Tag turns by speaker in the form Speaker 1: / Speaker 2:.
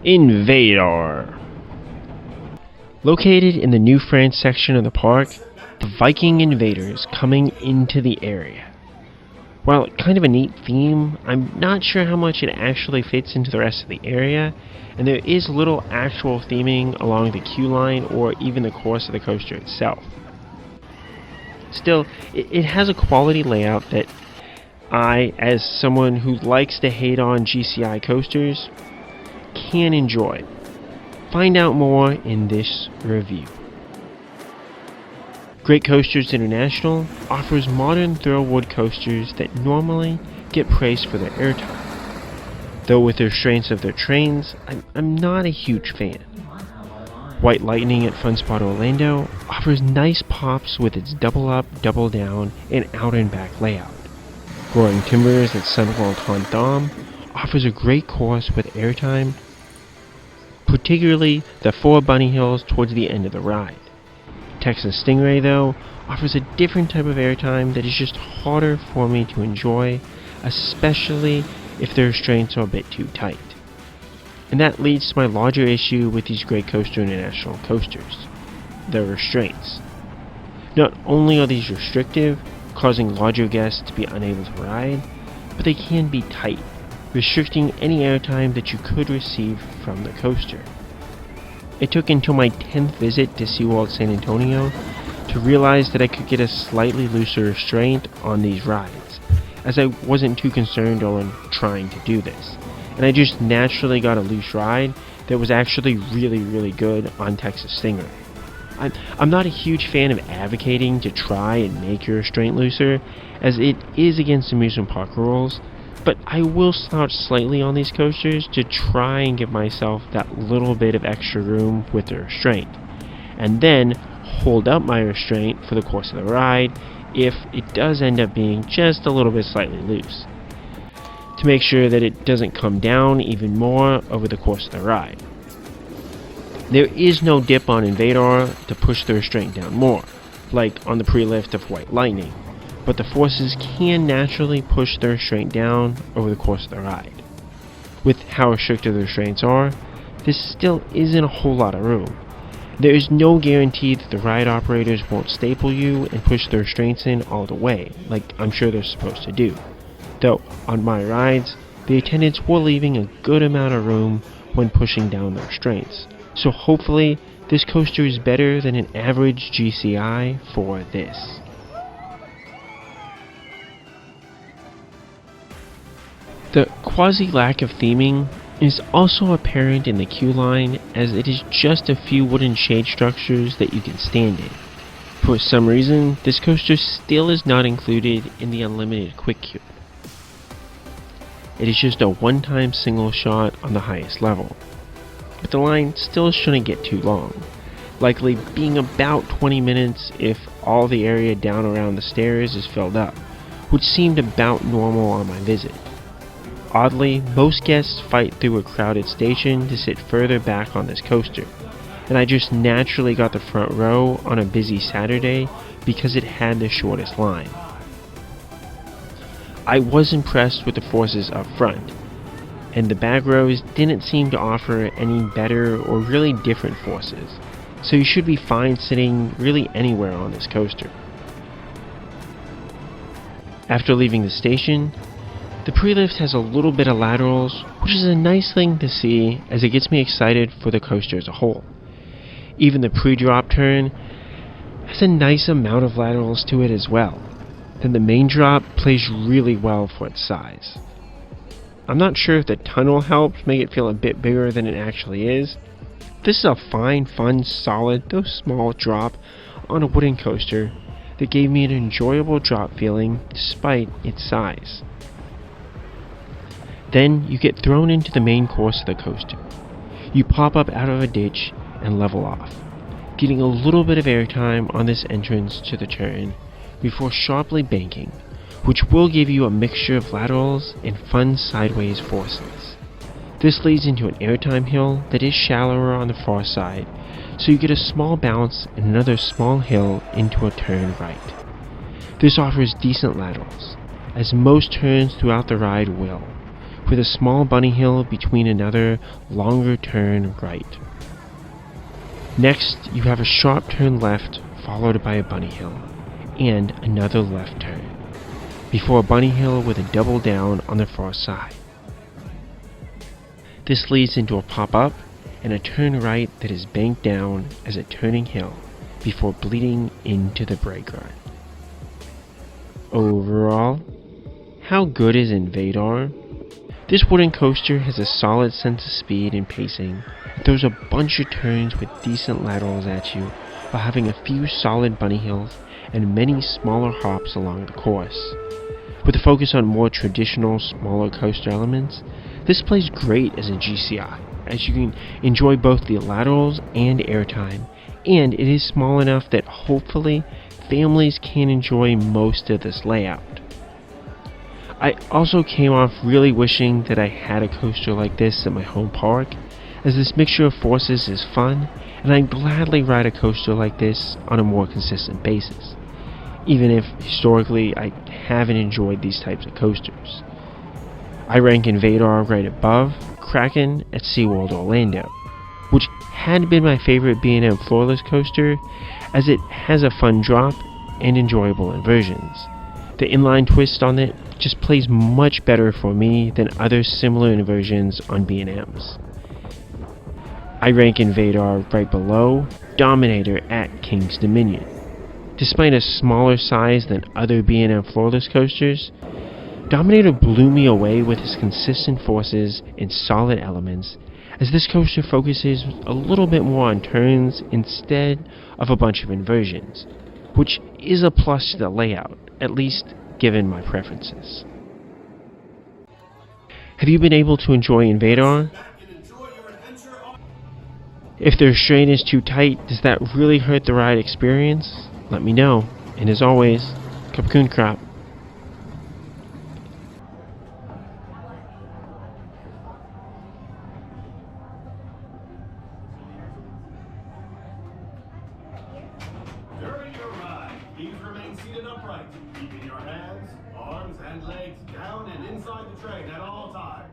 Speaker 1: InvadR. Located in the New France section of the park, the Viking Invader is coming into the area. While kind of a neat theme, I'm not sure how much it actually fits into the rest of the area, and there is little actual theming along the queue line or even the course of the coaster itself. Still, it has a quality layout that I, as someone who likes to hate on GCI coasters, can enjoy. Find out more in this review. Great Coasters International offers modern Thorowood coasters that normally get praised for their airtime. Though with the restraints of their trains, I'm not a huge fan. White Lightning at Fun Spot Orlando offers nice pops with its double up, double down, and out and back layout. Roaring Timbers at Sunworld Hon Thom offers a great course with airtime, particularly the 4 bunny hills towards the end of the ride. Texas Stingray, though, offers a different type of airtime that is just harder for me to enjoy, especially if the restraints are a bit too tight. And that leads to my larger issue with these Great Coaster International coasters: the restraints. Not only are these restrictive, causing larger guests to be unable to ride, but they can be tight, restricting any airtime that you could receive from the coaster. It took until my 10th visit to SeaWorld San Antonio to realize that I could get a slightly looser restraint on these rides, as I wasn't too concerned on trying to do this, and I just naturally got a loose ride that was actually really good on Texas Stingray. I'm not a huge fan of advocating to try and make your restraint looser, as it is against amusement park rules, but I will slouch slightly on these coasters to try and give myself that little bit of extra room with the restraint, and then hold up my restraint for the course of the ride if it does end up being just a little bit slightly loose, to make sure that it doesn't come down even more over the course of the ride. There is no dip on InvadR to push the restraint down more, like on the pre-lift of White Lightning, but the forces can naturally push the restraint down over the course of the ride. With how restrictive the restraints are, this still isn't a whole lot of room. There is no guarantee that the ride operators won't staple you and push the restraints in all the way, like I'm sure they're supposed to do. Though, on my rides, the attendants were leaving a good amount of room when pushing down the restraints. So hopefully, this coaster is better than an average GCI for this. The quasi-lack of theming is also apparent in the queue line, as it is just a few wooden shade structures that you can stand in. For some reason, this coaster still is not included in the unlimited quick queue. It is just a one-time single shot on the highest level, but the line still shouldn't get too long, likely being about 20 minutes if all the area down around the stairs is filled up, which seemed about normal on my visit. Oddly, most guests fight through a crowded station to sit further back on this coaster, and I just naturally got the front row on a busy Saturday because it had the shortest line. I was impressed with the forces up front, and the back rows didn't seem to offer any better or really different forces, so you should be fine sitting really anywhere on this coaster. After leaving the station, the pre-lift has a little bit of laterals, which is a nice thing to see as it gets me excited for the coaster as a whole. Even the pre-drop turn has a nice amount of laterals to it as well. Then the main drop plays really well for its size. I'm not sure if the tunnel helps make it feel a bit bigger than it actually is. This is a fine, fun, solid, though small drop on a wooden coaster that gave me an enjoyable drop feeling despite its size. Then you get thrown into the main course of the coaster. You pop up out of a ditch and level off, getting a little bit of airtime on this entrance to the turn before sharply banking, which will give you a mixture of laterals and fun sideways forces. This leads into an airtime hill that is shallower on the far side, so you get a small bounce and another small hill into a turn right. This offers decent laterals, as most turns throughout the ride will, with a small bunny hill between another longer turn right. Next, you have a sharp turn left followed by a bunny hill, and another left turn, before a bunny hill with a double down on the far side. This leads into a pop-up and a turn right that is banked down as a turning hill before bleeding into the brake run. Overall, how good is InvadR? This wooden coaster has a solid sense of speed and pacing. It throws a bunch of turns with decent laterals at you while having a few solid bunny hills and many smaller hops along the course. With a focus on more traditional, smaller coaster elements, this plays great as a GCI, as you can enjoy both the laterals and airtime, and it is small enough that hopefully families can enjoy most of this layout. I also came off really wishing that I had a coaster like this at my home park, as this mixture of forces is fun, and I'd gladly ride a coaster like this on a more consistent basis, even if historically I haven't enjoyed these types of coasters. I rank InvadR right above Kraken at SeaWorld Orlando, which had been my favorite B&M floorless coaster, as it has a fun drop and enjoyable inversions. The inline twist on it just plays much better for me than other similar inversions on B&Ms. I rank InvadR right below Dominator at King's Dominion. Despite a smaller size than other B&M floorless coasters, Dominator blew me away with his consistent forces and solid elements, as this coaster focuses a little bit more on turns instead of a bunch of inversions, which is a plus to the layout, at least given my preferences. Have you been able to enjoy InvadR? If the restraint is too tight, does that really hurt the ride experience? Let me know, and as always, Kapkun Krop.
Speaker 2: During your ride, please remain seated upright, keeping your hands, arms, and legs down and inside the train at all times.